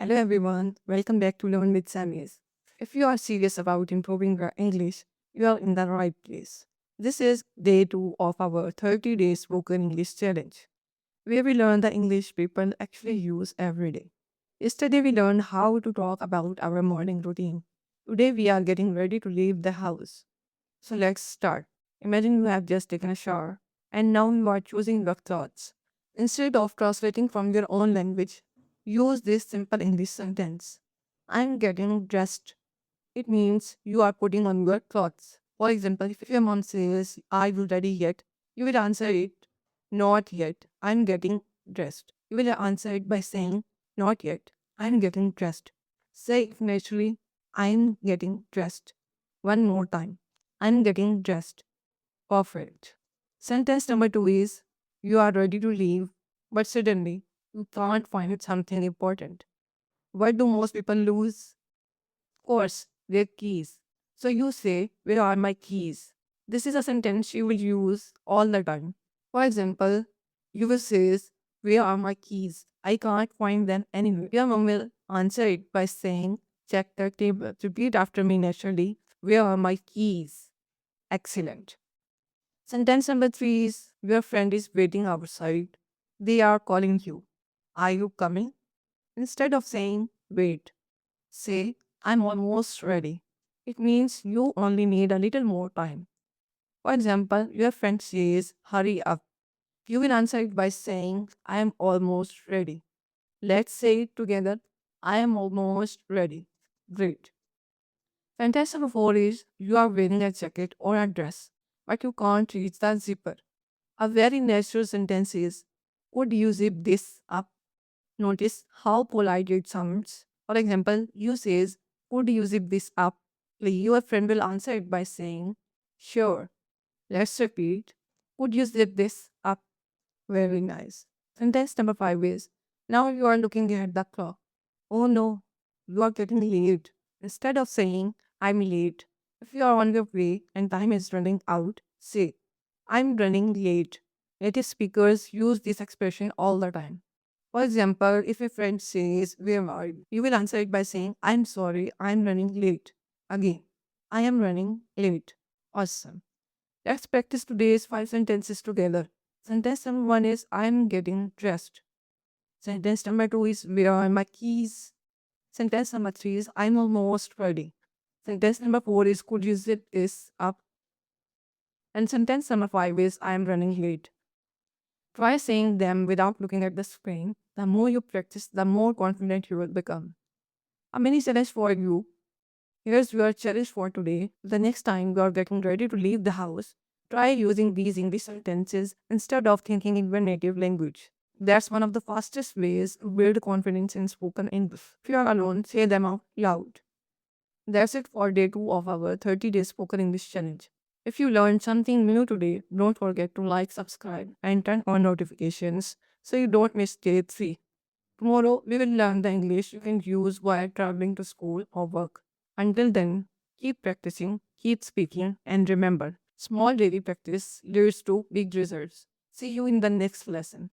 Hello everyone, welcome back to Learn with SAMYZ. If you are serious about improving your English, you are in the right place. This is day 2 of our 30 days spoken English challenge, where we learn the English people actually use every day. Yesterday we learned how to talk about our morning routine. Today we are getting ready to leave the house. So let's start. Imagine you have just taken a shower and now you are choosing your clothes. Instead of translating from your own language, use this simple English sentence. I'm getting dressed. It means you are putting on your clothes. For example, if your mom says, "Are you ready yet?" you will answer it, "Not yet. I'm getting dressed." You will answer it by saying, "Not yet. I'm getting dressed." Say it naturally, "I'm getting dressed." One more time. I'm getting dressed. Perfect. Sentence number 2 is, you are ready to leave, but suddenly you can't find something important. What do most people lose? Of course, their keys. So you say, "Where are my keys?" This is a sentence you will use all the time. For example, you will say, "Where are my keys? I can't find them anywhere." Your mom will answer it by saying, "Check the table." Repeat after me naturally. "Where are my keys?" Excellent. Sentence number 3 is, your friend is waiting outside. They are calling you. Are you coming? Instead of saying, "Wait," say, "I'm almost ready." It means you only need a little more time. For example, your friend says, "Hurry up." You will answer it by saying, "I am almost ready." Let's say it together. "I am almost ready." Great. Sentence number 4 is, you are wearing a jacket or a dress, but you can't reach the zipper. A very natural sentence is, "Could you zip this up?" Notice how polite it sounds. For example, you says, "Could you zip this up?" Your friend will answer it by saying, "Sure." Let's repeat. "Could you zip this up?" Very nice. Sentence number 5 is, now you are looking at the clock. Oh no, you are getting late. Instead of saying, "I'm late," if you are on your way and time is running out, say, "I'm running late." Native speakers use this expression all the time. For example, if a friend says, "Where are you?" you will answer it by saying, "I'm sorry, I'm running late." Again, "I am running late." Awesome. Let's practice today's 5 sentences together. Sentence number 1 is, "I'm getting dressed." Sentence number 2 is, "Where are my keys?" Sentence number 3 is, "I'm almost ready." Sentence number 4 is, "Could you zip this up?" And sentence number 5 is, "I am running late." Try saying them without looking at the screen. The more you practice, the more confident you will become. A mini challenge for you. Here's your challenge for today. The next time you are getting ready to leave the house, try using these English sentences instead of thinking in your native language. That's one of the fastest ways to build confidence in spoken English. If you are alone, say them out loud. That's it for day 2 of our 30 days spoken English challenge. If you learned something new today, don't forget to like, subscribe, and turn on notifications so you don't miss day 3. Tomorrow, we will learn the English you can use while traveling to school or work. Until then, keep practicing, keep speaking, and remember, small daily practice leads to big results. See you in the next lesson.